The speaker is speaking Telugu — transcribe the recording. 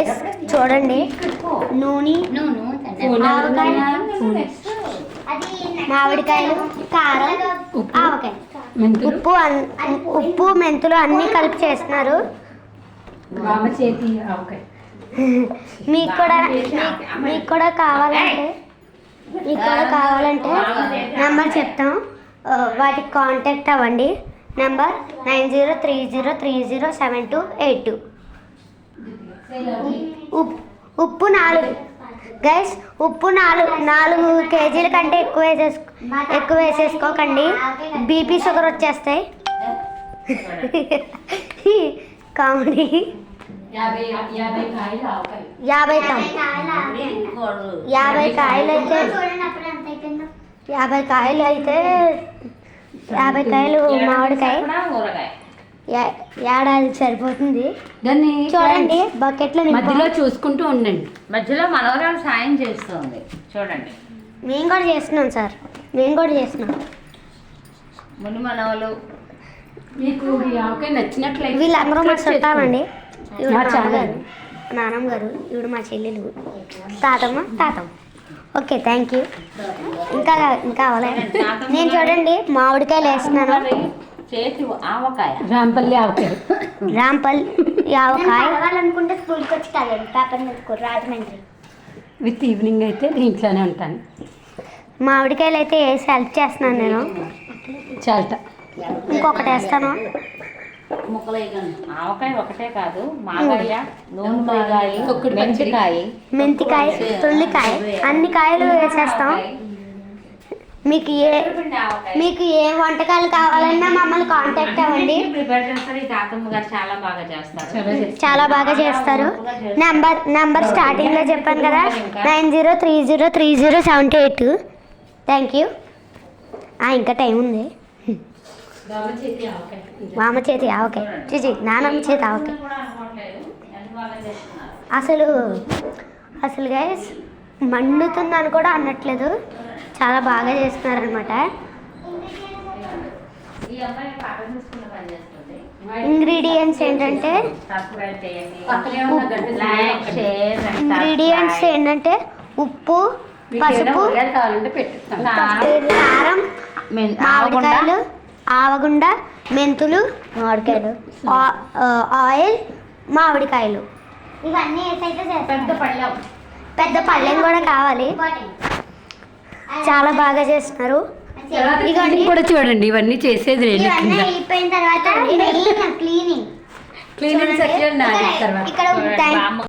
గైస్ చూడండి, నూనె, ఆవకాయ, మామిడికాయలు, కారం, ఆవకాయ, ఉప్పు మెంతులు అన్నీ కలిపి చేస్తున్నారు. మీకు కూడా కావాలంటే నెంబర్ చెప్తాం, వాటికి కాంటాక్ట్ అవ్వండి. నెంబర్ 9030307282. ఉప్పు 4 గైస్, ఉప్పు 4 కేజీల కంటే ఎక్కువ వేసేసుకోకండి, బీపీ షుగర్ వచ్చేస్తాయి. కామెడీ. 50 కాయలు అయితే 50 కాయలు మామిడికాయ ఏడాది సరిపోతుంది. దాన్ని చూడండి, బకెట్లో మధ్యలో చూసుకుంటూ ఉండండి. మధ్యలో మనవరాలు సాయం చేస్తుంది చూడండి. మేము కూడా చేస్తున్నాం సార్, మేము కూడా చేస్తున్నాం. ముని మనవలు మీకు నచ్చినట్లయితే వీళ్ళందరూ మా చుట్టాలండి. నానమ్మ గారు, ఇవిడు మా చెల్లెలు, తాతమ్మ. Okay, thank you. ఇంకా అవ్వలే. నేను చూడండి మామిడికాయలు వేస్తున్నాను. చేతి ఆవకాయ, రాంపల్లి ఆవకాయ అనుకుంటే స్కూల్కి వచ్చి తాగండి, పేపర్ మీద రాజమండ్రి. విత్ ఈవినింగ్ అయితే ఇంట్లోనే ఉంటాను. మామిడికాయలు అయితే వేసి హెల్ప్ చేస్తున్నాను నేను. చాలట ఇంకొకటి వేస్తాను. ఆవకాయ ఒకటే కాదు, మాగాయ, నూనెకాయ, మెంతికాయ, తుల్లికాయ, అన్ని కాయలు వేసేస్తాం. మీకు ఏ వంటకాలు కావాలన్నా మమ్మల్ని కాంటాక్ట్ అవ్వండి. చాలా బాగా చేస్తారు. నెంబర్ స్టార్టింగ్లో చెప్పాను కదా, 9030307282. Thank you. ఇంకా టైం ఉంది. మామ చేతి ఆవకాయ, నానమ్మ చేతి ఆవకాయ. అసలు గైస్ మండుతుందని కూడా అనట్లేదు, చాలా బాగా చేస్తున్నారనమాట. ఇంగ్రీడియంట్స్ ఏంటంటే ఉప్పు, పసుపు, కారం, మామిడికాయలు, ఆవగుండ, మెంతులు, మామిడికాయలు, ఆయిల్, మామిడికాయలు, ఇవన్నీ పెద్ద పళ్ళెం కూడా కావాలి. చాలా బాగా చేస్తున్నారు. కూడా చూడండి, ఇవన్నీ చేసేది అయిపోయిన తర్వాత క్లీనింగ్ క్లీనింగ్ ఇక్కడ